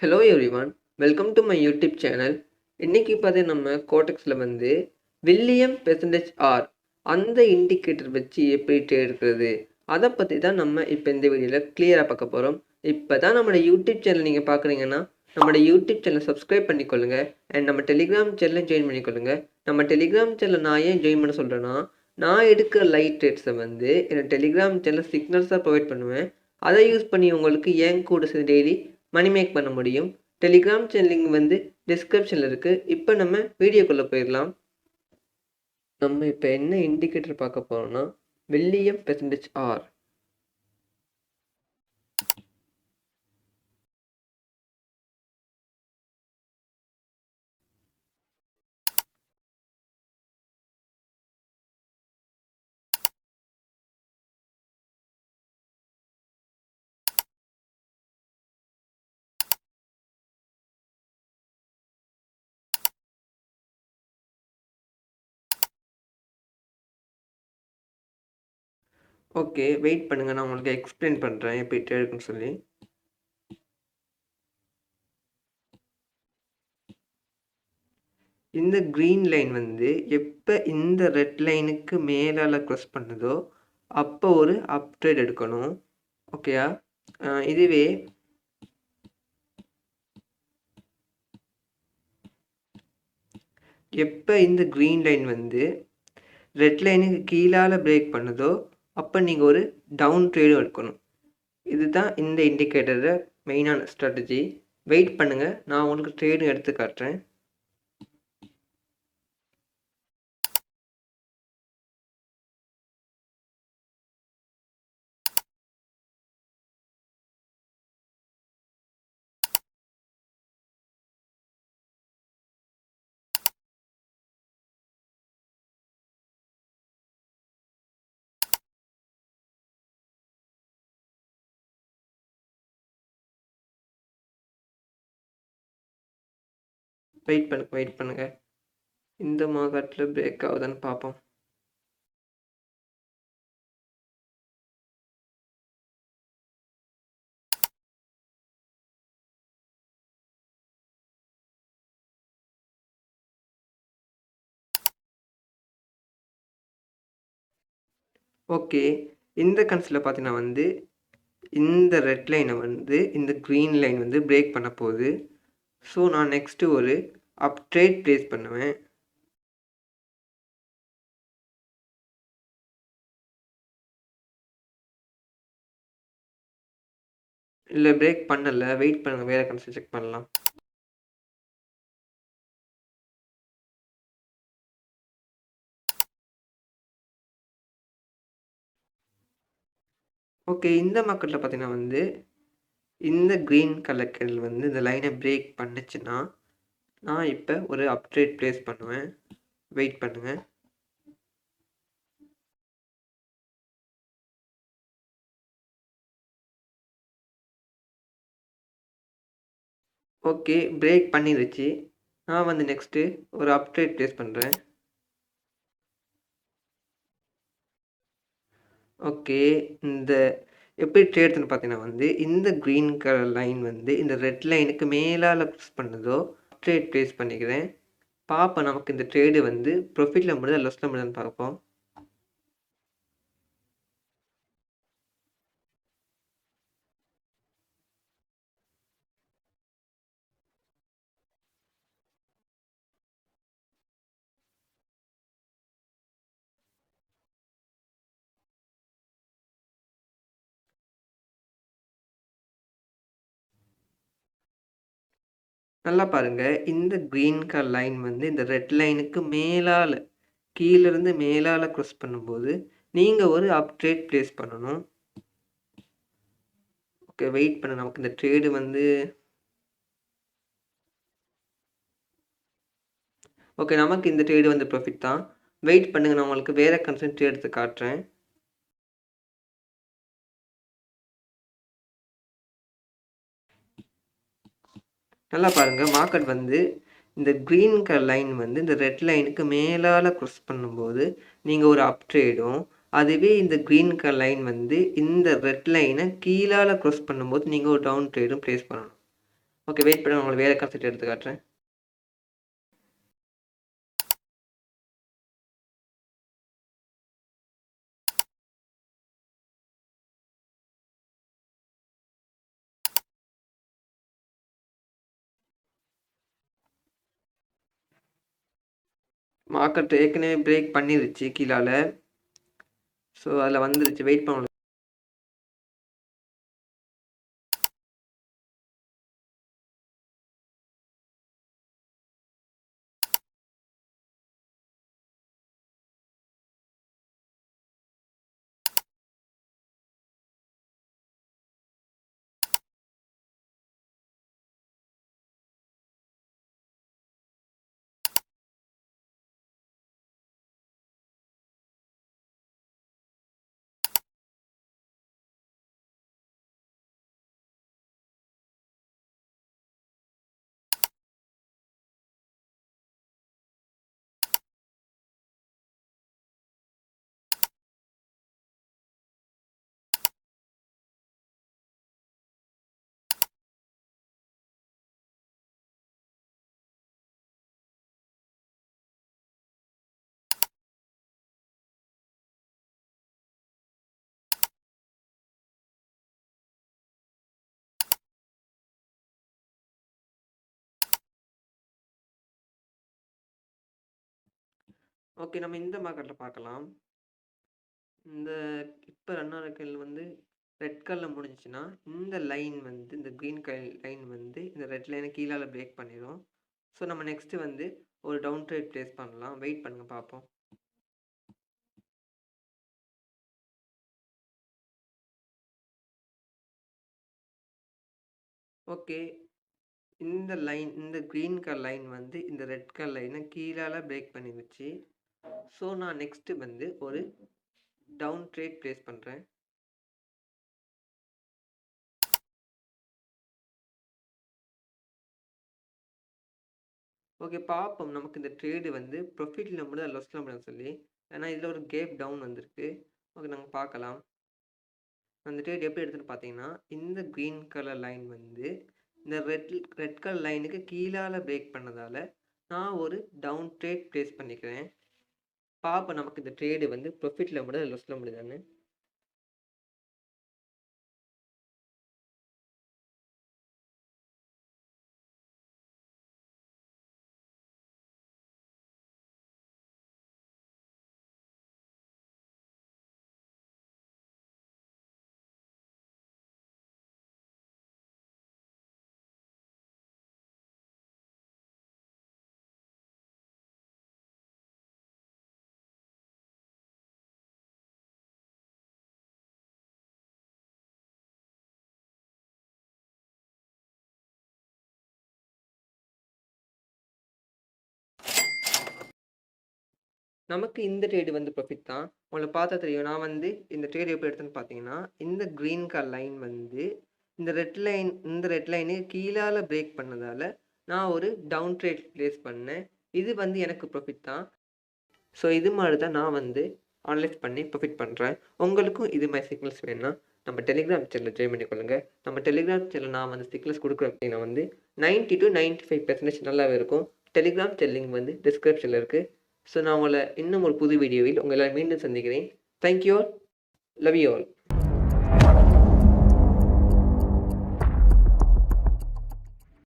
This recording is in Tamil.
Hello everyone, welcome to my YouTube channel. இன்னைக்கு பார்த்தீங்கன்னா நம்ம கோடெக்ஸில் வந்து வில்லியம் பெர்சன்டேஜ் ஆர் அந்த இண்டிகேட்டர் வச்சு எப்படி ட்ரேட் எடுக்கிறது அதை பற்றி தான் நம்ம இப்போ இந்த வீடியோவில் கிளியராக பார்க்க போகிறோம். இப்போ தான் நம்மளோட யூடியூப் சேனல் நீங்கள் பார்க்குறீங்கன்னா நம்மளோட யூடியூப் சேனலை சப்ஸ்கிரைப் பண்ணிக்கொள்ளுங்க. அண்ட் நம்ம டெலிகிராம் சேனலை ஜாயின் பண்ணிக்கொள்ளுங்க. நம்ம டெலிகிராம் சேனலை நான் ஏன் ஜாயின் பண்ண சொல்கிறேன்னா, நான் எடுக்கிற லைட் ட்ரேட்ஸை வந்து என்னோட டெலிகிராம் சேனலில் சிக்னல்ஸாக ப்ரொவைட் பண்ணுவேன். அதை யூஸ் பண்ணி உங்களுக்கு என் கூட சேர்ந்து டெய்லி மணி மேக் பண்ண முடியும். டெலிகிராம் சேனல் லிங்க் வந்து டிஸ்கிரிப்ஷனில் இருக்குது. இப்போ நம்ம வீடியோக்குள்ளே போயிடலாம். நம்ம இப்போ என்ன இண்டிகேட்டர் பார்க்க போகிறோம்னா William percentage R. Okay, wait பண்ணுங்கள், நான் உங்களுக்கு எக்ஸ்பிளைன் பண்ணுறேன் எப்படி ட்ரேட் இருக்குன்னு சொல்லி. இந்த க்ரீன் லைன் வந்து எப்போ இந்த ரெட் லைனுக்கு மேலால் க்ராஸ் பண்ணுதோ அப்போ ஒரு அப் ட்ரேட் எடுக்கணும். ஓகேயா? இதுவே எப்போ இந்த க்ரீன் லைன் வந்து ரெட் லைனுக்கு கீழால் பிரேக் பண்ணுதோ அப்போ நீங்கள் ஒரு டவுன் ட்ரேடும் எடுக்கணும். இதுதான் இந்த இண்டிகேட்டரோட மெயினான ஸ்ட்ராட்டஜி. வெயிட் பண்ணுங்கள், நான் உங்களுக்கு ட்ரேடும் எடுத்து காட்டுறேன். வெயிட் பண்ணுங்கள், இந்த மார்க்கெட்டில் பிரேக் ஆகுதான்னு பார்ப்போம். ஓகே, இந்த கன்ஸில் பார்த்தீங்கன்னா வந்து இந்த ரெட் லைனை வந்து இந்த க்ரீன் லைன் வந்து பிரேக் பண்ண போகுது. ஸோ நான் நெக்ஸ்ட்டு ஒரு அப் ட்ரேட் ப்ளேஸ் பண்ணுவேன். இல்லை, பிரேக் பண்ணலை, வெயிட் பண்ணுங்கள், வேறு கன்ஸில் செக் பண்ணலாம். ஓகே, இந்த மார்க்கெட்டில் பார்த்தீங்கன்னா வந்து இந்த க்ரீன் கலர் கேண்டில் வந்து இந்த லைனை பிரேக் பண்ணுச்சுன்னா நான் இப்போ ஒரு அப் ட்ரேட் ப்ளேஸ் பண்ணுவேன். வெயிட் பண்ணுங்கள். ஓகே, பிரேக் பண்ணிருச்சு. நான் வந்து நெக்ஸ்ட்டு ஒரு அப் ட்ரேட் ப்ளேஸ் பண்ணுறேன். ஓகே, இந்த எப்படி ட்ரேட்னு பார்த்தீங்கன்னா வந்து இந்த க்ரீன் கலர் லைன் வந்து இந்த ரெட் லைனுக்கு மேலால் க்ராஸ் பண்ணுதோ ட்ரேட் ப்ளேஸ் பண்ணிக்கிறேன். பார்ப்போம் நமக்கு இந்த ட்ரேடு வந்து ப்ராஃபிட்டில் முடியுதா லாஸில் முடியுதான்னு பார்ப்போம். நல்லா பாருங்கள், இந்த க்ரீன் கலர் லைன் வந்து இந்த ரெட் லைனுக்கு மேலால் கீழேருந்து மேலால் க்ராஸ் பண்ணும்போது நீங்கள் ஒரு அப் ட்ரேட் ப்ளேஸ் பண்ணணும். ஓகே, வெயிட் பண்ண நமக்கு இந்த ட்ரேடு வந்து ஓகே, நமக்கு இந்த ட்ரேடு வந்து ப்ராஃபிட் தான். வெயிட் பண்ணுங்கள், நான் உங்களுக்கு வேறு கன்சென்ட் ட்ரேட் எடுத்து காட்டுறேன். நல்லா பாருங்கள், மார்க்கெட் வந்து இந்த க்ரீன் கலர் லைன் வந்து இந்த ரெட் லைனுக்கு மேலால் க்ராஸ் பண்ணும்போது நீங்கள் ஒரு அப் ட்ரேடும், அதுவே இந்த க்ரீன் கலர் லைன் வந்து இந்த ரெட் லைனை கீழால் க்ராஸ் பண்ணும்போது நீங்கள் ஒரு டவுன் ட்ரேடும் ப்ளேஸ் பண்ணணும். ஓகே, வெயிட் பண்ணி உங்களுக்கு வேறு கான்செப்ட் எடுத்து காட்டுறேன். மார்க்கெட் ஏற்கனவே பிரேக் பண்ணிருச்சு கீழால. ஸோ அதில் வந்துருச்சு, வெயிட் பண்ண. ஓகே, நம்ம இந்த மார்க்கெட்டில் பார்க்கலாம். இந்த இப்போ ரன் ஆகிற வந்து ரெட் கலரில் முடிஞ்சிச்சுன்னா, இந்த லைன் வந்து இந்த க்ரீன் கலர் லைன் வந்து இந்த ரெட் லைனை கீழால் பிரேக் பண்ணிடும். ஸோ நம்ம நெக்ஸ்ட்டு வந்து ஒரு டவுன் ட்ரேட் ப்ளேஸ் பண்ணலாம். வெயிட் பண்ணுங்கள், பார்ப்போம். ஓகே, இந்த லைன், இந்த க்ரீன் கலர் லைன் வந்து இந்த ரெட் கலர் லைனை கீழால் பிரேக் பண்ணிடுச்சு. ஸோ நான் நெக்ஸ்ட்டு வந்து ஒரு டவுன் ட்ரேட் ப்ளேஸ் பண்ணுறேன். ஓகே, பார்ப்போம் நமக்கு இந்த ட்ரேடு வந்து ப்ரொஃபிட்டில் முடியாது லாஸில் முடியாது சொல்லி. ஏன்னா இதில் ஒரு கேப் டவுன் வந்திருக்கு. ஓகே, நாங்கள் பார்க்கலாம். அந்த ட்ரேட் எப்படி எடுத்துகிட்டு பார்த்தீங்கன்னா, இந்த க்ரீன் கலர் லைன் வந்து இந்த ரெட் கலர் லைனுக்கு கீழால் பிரேக் பண்ணதால் நான் ஒரு டவுன் ட்ரேட் ப்ளேஸ் பண்ணிக்கிறேன். பார்ப்போம் நமக்கு இந்த ட்ரேடு வந்து ப்ரொஃபிட்டில் முடியாது லாஸில் முடியுதான்னு. நமக்கு இந்த ட்ரேடு வந்து ப்ராஃபிட் தான். உங்களுக்கு பார்த்தா தெரியும். நான் வந்து இந்த ட்ரேட் எப்படி எடுத்தேன்னு பார்த்தீங்கன்னா, இந்த க்ரீன் கலர் லைன் வந்து இந்த ரெட் லைனு கீழால் பிரேக் பண்ணதால் நான் ஒரு டவுன் ட்ரேட் ப்ளேஸ் பண்ணேன். இது வந்து எனக்கு ப்ராஃபிட் தான். ஸோ இது மாதிரி தான் நான் வந்து அனலைஸ் பண்ணி ப்ராஃபிட் பண்ணுறேன். உங்களுக்கும் இது மாதிரி சிக்னல்ஸ் வேணும்னா நம்ம டெலிகிராம் சேனலில் ஜாயின் பண்ணிக்கொள்ளுங்க. நம்ம டெலிகிராம் சேனல் நான் வந்து சிக்னல்ஸ் கொடுக்குறேன் அப்படின்னா வந்து 90 to 95% நல்லாவே இருக்கும். டெலிகிராம் சேனல் லிங்க் வந்து டிஸ்கிரிப்ஷனில் இருக்குது. ஸோ நான் உங்களை இன்னும் ஒரு புது வீடியோவில் உங்களை மீண்டும் சந்திக்கிறேன். Thank you all. Love you all.